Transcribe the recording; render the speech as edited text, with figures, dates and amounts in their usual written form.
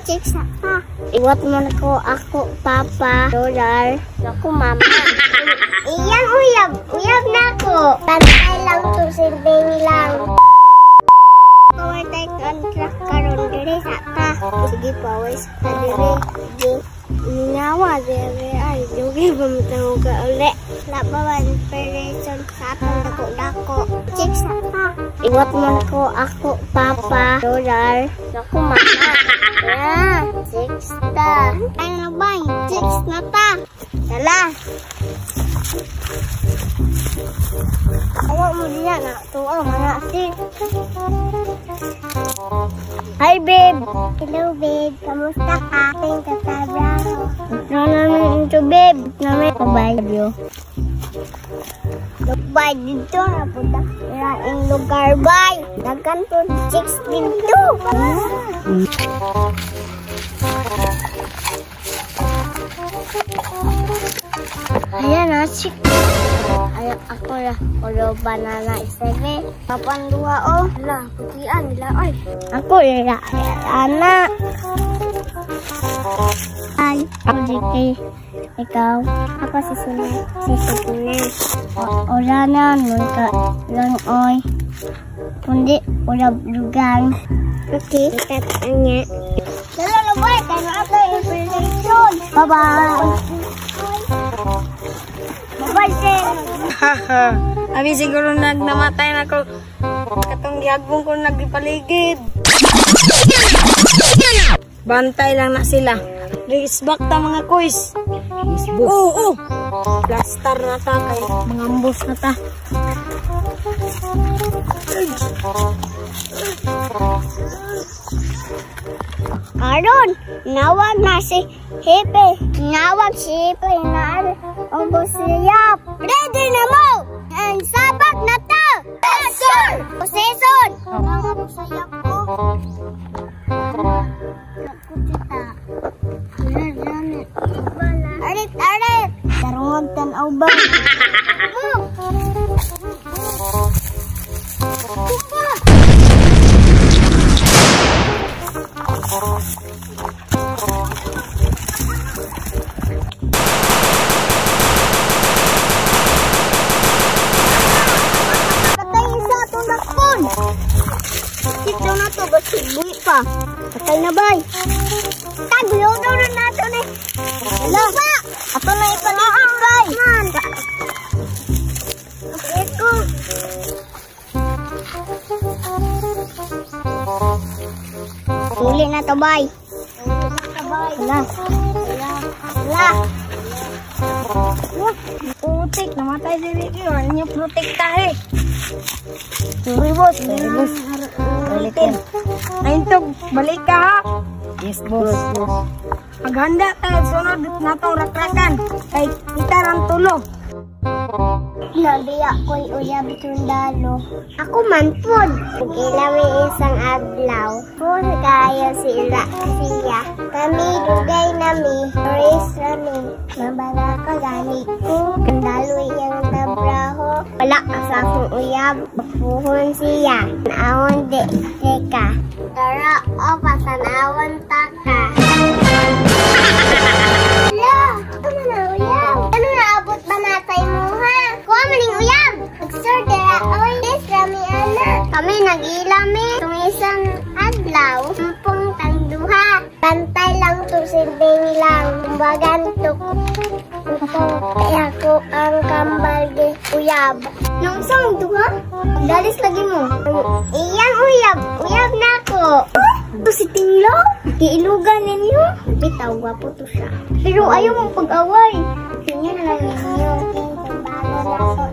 Chicks pa. Iwat mo na ko ako, papa, Dolar, ako, mama. Iyan, uyab. Uyab na ako. Tantay lang to, silbing lang. Kawartay contract karon diri sa ta. Sige pa, wais ka diri. Sige. Nawa diri. Ay, jogi ba mo ka uli. Labawan, operation sa atong dako-dako. Chicks pa. Iwat mo na ko ako, papa, Dolar, ako, mama. Ah, 6 ta. Ay na ba? 6 na ta. Dala. Awak mo diyan na. Tuwa mga 6. Hi, babe. Hello, babe. Kamusta ka? Ating katabraho. Ito namin ito, babe. Namin kabayo. Lubay dito na punta. Maraming lugar, bay. Dagan po 6 dito. Ayan na, chik. Ayan ako na. Ulo banana isebe. Papan dua, oh. Wala, putian nila. Ay, ako nila. Anak. Ay, ako dito. Ikaw, ako si Sunay. Si Sunay. Wala na, nunca. Lang, oy. Kundi, wala lugang. Okay, katanya. Dala na ba? Kaya ata information. Bye-bye. Bye-bye, sir. Haha. Abi siguro namatay na ko. Katong gihagong ko nagipaligid. Bantay lang na sila. Risbak ta mga kuis. Oo. Plaster na ta kay mga ambos na ta. Karon, nawag na si Hepe. Nawag si Hepe na ubos siyap. Ready na mo! And sabak na ta! Yes, sir! Possession! Mga busayap ko. Nakutita. Janit. Arit! Tarungag tanaw ba? Ito na to, ba't sigboy pa? Patay na bay. Taglo daw na nato ni. Hello ba? Ato na ipaligid bay. Eko. Huli na to bay. Hala. Putik, namatay diri kayo. Inyo protektahe. Sorry, boss. Balikin. Naintog, balik ka ha? Yes, boss. Maghanda tayo, sunod natong rakrakan. Kay kita rang tulo. Nabiya ko'y uyab sundalo. Ako man pod. Ilami isang adlaw. Kung kaya sila siya. Kami dugay nami. Race rami. Mabara ka ganit ko. Kandalo iyang nabraho. Wala ka sa akong uyab. Bapuhon siya. Naawon de ka. Tara o pasanawan taka. Hala! Ano na uyab? Ano na abot ba natay mo ha? Kuha maning uyab! Mag-sir dara oy! Yes, rami ana! Kami nag-ilami. Itong isang adlaw. Mumpong tangduha. Bantay lang to, silbing lang. Kumbagan to. Kaya ko ang kambal de uyab. Nung isang duha? Dalis lagi mo. Iyang uyab. Uyab na ako. Ito si Tinglo. Iilugan ninyo. Bitaw, gwapo to siya. Pero ayaw mong pag-away. Tingnan lang ninyo. Tingnan bago na ako.